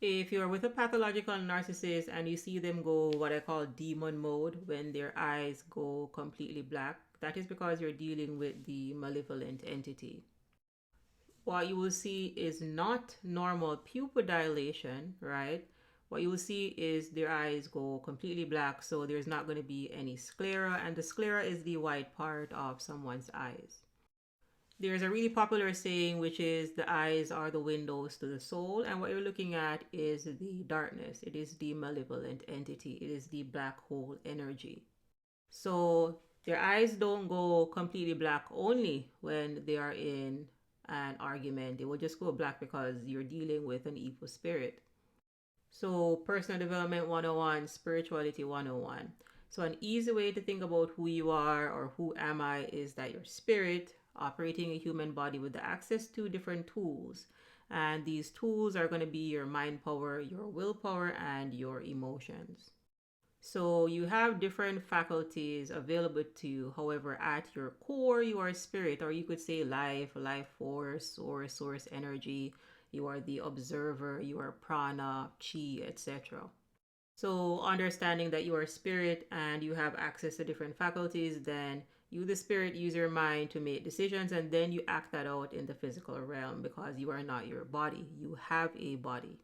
If you're with a pathological narcissist and you see them go what I call demon mode when their eyes go completely black, that is because you're dealing with the malevolent entity. What you will see is not normal pupil dilation, right? What you will see is their eyes go completely black, so there's not going to be any sclera, and the sclera is the white part of someone's eyes. There's a really popular saying which is the eyes are the windows to the soul, and what you're looking at is the darkness. It is the malevolent entity, it is the black hole energy. So their eyes don't go completely black only when they are in an argument. They will just go black because you're dealing with an evil spirit. So, personal development 101, spirituality 101. So, an easy way to think about who you are or who am I is that your spirit operating a human body with the access to different tools. And these tools are going to be your mind power, your willpower, and your emotions. So you have different faculties available to you. However, at your core, you are spirit, or you could say life, life force, or source energy. You are the observer, you are prana, chi, etc. So understanding that you are spirit and you have access to different faculties, then you, the spirit, use your mind to make decisions and then you act that out in the physical realm because you are not your body. You have a body.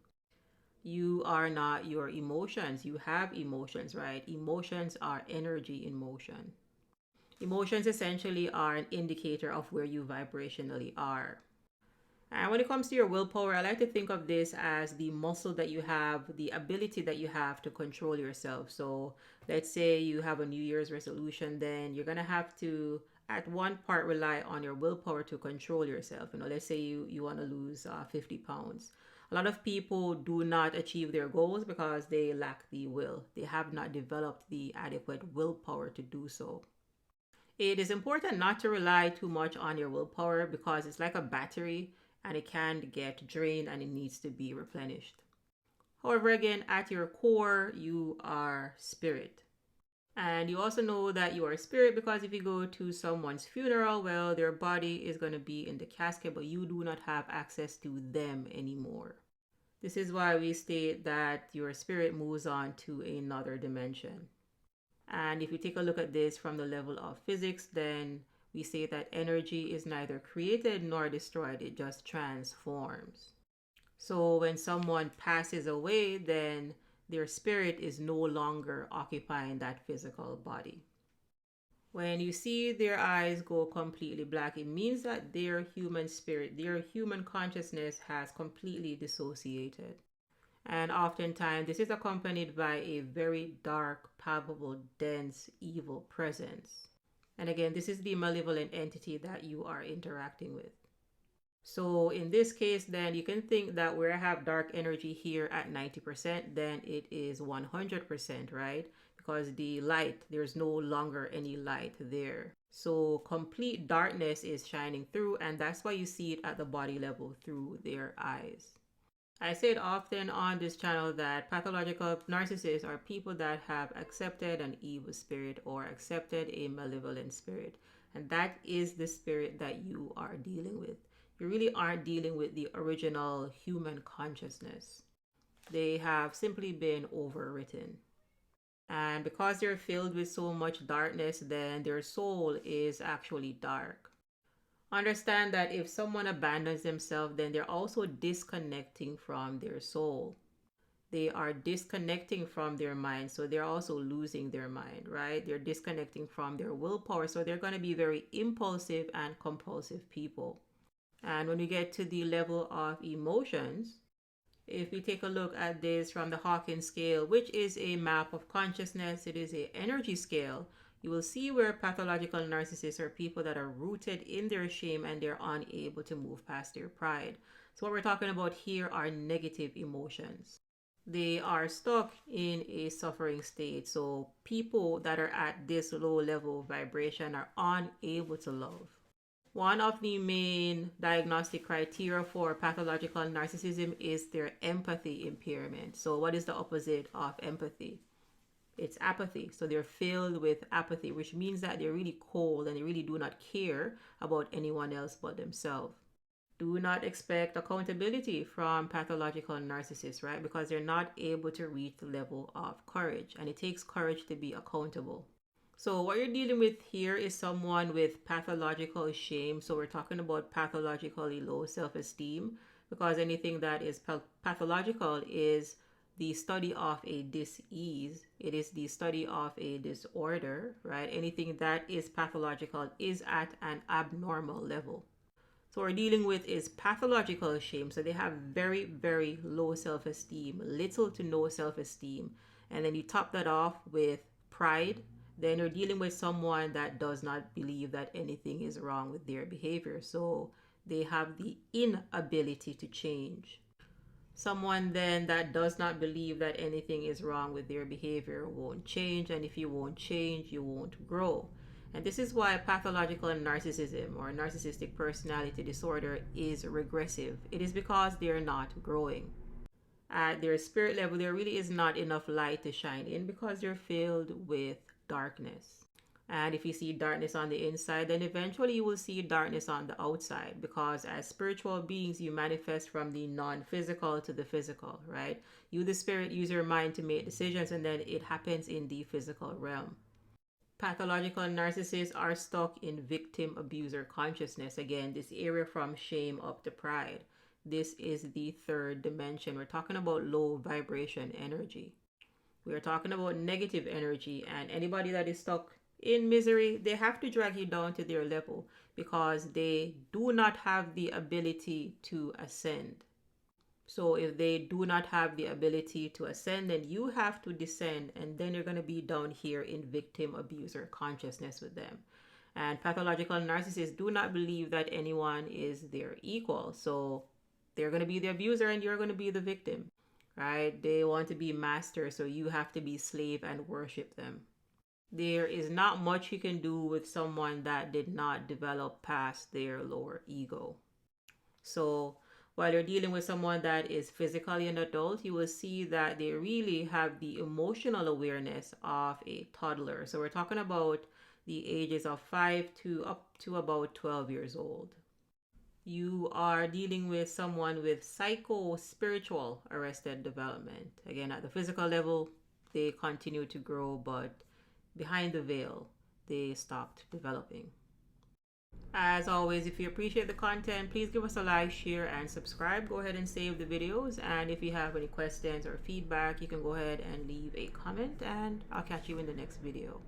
You are not your emotions. You have emotions, right? Emotions are energy in motion. Emotions essentially are an indicator of where you vibrationally are. And when it comes to your willpower, I like to think of this as the muscle that you have, the ability that you have to control yourself. So let's say you have a New Year's resolution, then you're going to have to, at one part, rely on your willpower to control yourself. Let's say you want to lose 50 pounds. A lot of people do not achieve their goals because they lack the will. They have not developed the adequate willpower to do so. It is important not to rely too much on your willpower because it's like a battery and it can get drained and it needs to be replenished. However, again, at your core, you are spirit. And you also know that you are spirit because if you go to someone's funeral, well, their body is going to be in the casket, but you do not have access to them anymore. This is why we state that your spirit moves on to another dimension. And if we take a look at this from the level of physics, then we say that energy is neither created nor destroyed, it just transforms. So when someone passes away, then their spirit is no longer occupying that physical body. When you see their eyes go completely black, it means that their human spirit, their human consciousness has completely dissociated. And oftentimes, this is accompanied by a very dark, palpable, dense, evil presence. And again, this is the malevolent entity that you are interacting with. So in this case, then you can think that where I have dark energy here at 90%, then it is 100%, right? Because the light, there's no longer any light there. So complete darkness is shining through, and that's why you see it at the body level through their eyes. I say it often on this channel that pathological narcissists are people that have accepted an evil spirit or accepted a malevolent spirit. And that is the spirit that you are dealing with. You really aren't dealing with the original human consciousness. They have simply been overwritten. And because they're filled with so much darkness, then their soul is actually dark. Understand that if someone abandons themselves, then they're also disconnecting from their soul. They are disconnecting from their mind, so they're also losing their mind, right? They're disconnecting from their willpower, so they're going to be very impulsive and compulsive people. And when we get to the level of emotions, if we take a look at this from the Hawkins scale, which is a map of consciousness, it is an energy scale, you will see where pathological narcissists are people that are rooted in their shame and they're unable to move past their pride. So what we're talking about here are negative emotions. They are stuck in a suffering state. So people that are at this low level of vibration are unable to love. One of the main diagnostic criteria for pathological narcissism is their empathy impairment. So what is the opposite of empathy? It's apathy. So they're filled with apathy, which means that they're really cold and they really do not care about anyone else but themselves. Do not expect accountability from pathological narcissists, right? Because they're not able to reach the level of courage, and it takes courage to be accountable. So what you're dealing with here is someone with pathological shame. So we're talking about pathologically low self-esteem, because anything that is pathological is the study of a dis-ease. It is the study of a disorder, right? Anything that is pathological is at an abnormal level. So what we're dealing with is pathological shame. So they have very, very low self-esteem, little to no self-esteem. And then you top that off with pride. Then you're dealing with someone that does not believe that anything is wrong with their behavior. So they have the inability to change. Someone then that does not believe that anything is wrong with their behavior won't change. And if you won't change, you won't grow. And this is why pathological narcissism or narcissistic personality disorder is regressive. It is because they're not growing. At their spirit level, there really is not enough light to shine in because they're filled with darkness. And if you see darkness on the inside, then eventually you will see darkness on the outside, because as spiritual beings, you manifest from the non-physical to the physical, right? You, the spirit, use your mind to make decisions, and then it happens in the physical realm. Pathological narcissists are stuck in victim abuser consciousness. Again, this area from shame up to pride. This is the third dimension. We're talking about low vibration energy. We are talking about negative energy, and anybody that is stuck in misery, they have to drag you down to their level because they do not have the ability to ascend. So if they do not have the ability to ascend, then you have to descend, and then you're going to be down here in victim abuser consciousness with them. And pathological narcissists do not believe that anyone is their equal. So they're going to be the abuser and you're going to be the victim, right? They want to be master, so you have to be slave and worship them. There is not much you can do with someone that did not develop past their lower ego. So while you're dealing with someone that is physically an adult, you will see that they really have the emotional awareness of a toddler. So we're talking about the ages of 5 to up to about 12 years old. You are dealing with someone with psycho-spiritual arrested development. Again, at the physical level, they continue to grow, but behind the veil, they stopped developing. As always, if you appreciate the content, please give us a like, share, and subscribe. Go ahead and save the videos. And if you have any questions or feedback, you can go ahead and leave a comment, and I'll catch you in the next video.